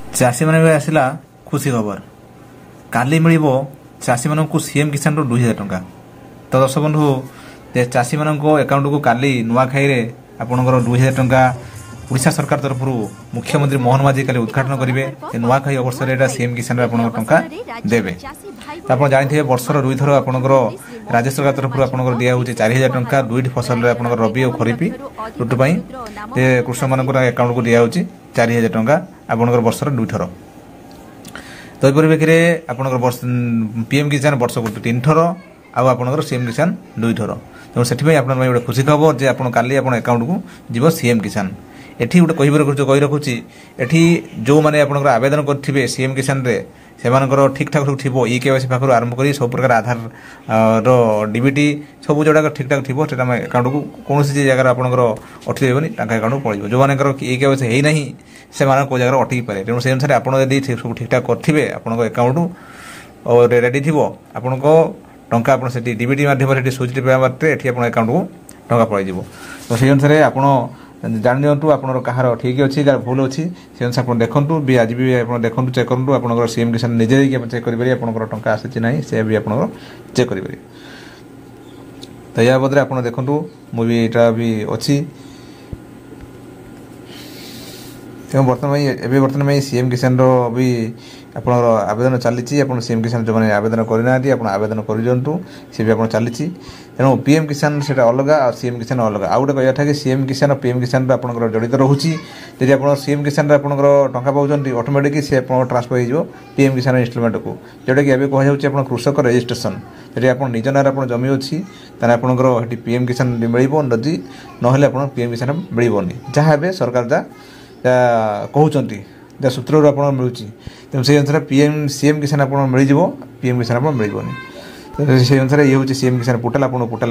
चाषी मान आसला खुशी खबर काली मिल चाषी मान सीएम किसान रु 2000 टंका। तो दर्शक बंधु चाषी मान अकाउंट को काली नुआखाई आपंकर 2000 टंका ओडिशा सरकार तरफ मुख्यमंत्री मोहन माझी काली उद्घाटन करेंगे। नुआखाई अवसर में सीएम किसान आप टंका देवे। तो आप जानते वर्षर 2 थर आपंकर राज्य सरकार तरफ आपंकर दिया 4000 टंका 2टी फसल रबी और खरीफ ऋतु कृषक मान अकाउंट को दिया 4000 टंका आपंकर वर्षर 2 थर। तो यह परिप्रेक्षी में आपंकर पीएम किसान वर्ष को 3 थर आपंकर सीएम किसान 2 थर। तेणु से गोटे खुशी खबर जे आप काली अकाउंट को जीव सीएम किसान। एठी गोटे कही रखुची एठी जो माने आपनकर आवेदन करथिबे सीएम किसान रे सेमानकर ठीक ठाक थिबो ईकेवाईसी पाखर आरंभ करी सब प्रकार आधार रो डीबीटी सब जोड़ा ठीक ठाक थिबो सेटा अकाउंट को कौन सी जगह आपनकर अटकी देबनी टाका अकाउंट पळिबो। जो मानकर ईकेवाईसी हेई नाही से मान को जगह अटकी पारे। तेणु से अनुसार आपन यदि सब ठीक ठाक करथिबे आपनकर अकाउंट और रेडी थिबो आपनको टंका आपन सेठी डीबीटी माध्यम रे सुइच पे मारते एठी आपन अकाउंट को टंका पळिबो। तो से अनुसार आपन जान दिंतु आप कहार ठीक अच्छी कार भूल अच्छी से अनुसार आप देखूँ भी आज भी आप देखूँ चेक करूँ आप सीएम किसान निजे चेक करेंगे आप टंका आसी ना से भी आप चेक करेंगे। तो या बदले आप देखूँ मुझे यहाँ भी अच्छी बर्तमान में सीएम किसान भी आप आवेदन चली आप सीएम किसान जो मैंने आवेदन करना आप आवेदन कर सी भी आप चली। तेणु पीएम किसान से अलग और सीएम किसान अलग आउ गोटे कहता कि सीएम किसान और पीएम किसान आप जड़ित रोचे। जब आप सीएम किसान आपंकर टंका पाँच ऑटोमेटिक सी ट्रांसफर हो पीएम किसान इन्स्टलमेंट को जोटा कि एवं कहुच्छे कृषक रजिस्ट्रेशन। जब आप निज नार आप जमी अच्छी तेना आपंकर पीएम किसान मिल नदी ना पीएम किसान मिलनी जहाँ ए सरकार जहाँ कहते जहाँ सूत्र आप मिलूँ। तेणु से अनुसार सीएम किसान आप मिल पीएम किसान आप मिलनी। तो से अनुसार ये हूँ सीएम किसान पोर्टाल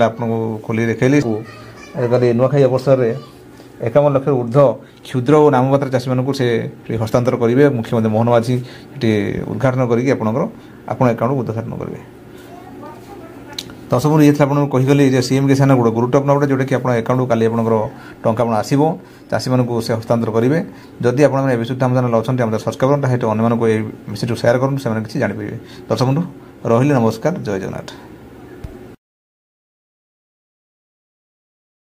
आपको खोली देखली नुआखाई अवसर में 51 लाख ऊर्ध्व क्षुद्र और नाममात्र चाषी मानक से हस्तांतर करेंगे। मुख्यमंत्री मोहन माझी उद्घाटन करके अकाउंट उद्घाटन करेंगे। तो सब ये कहीगली सीएम किसान गोटे गुरुत्वपूर्ण गोटे जोटा कि अकाउंट काली टंका आसो चाषी मानक से हस्तांतर करेंगे। जदि आप विशुद्ध आम चैनल अच्छा सब्सक्राइब करें अन्य मेसेज सेयार करूँ से किसी जापर। दर्शक बंधु रही नमस्कार जय जगन्नाथ।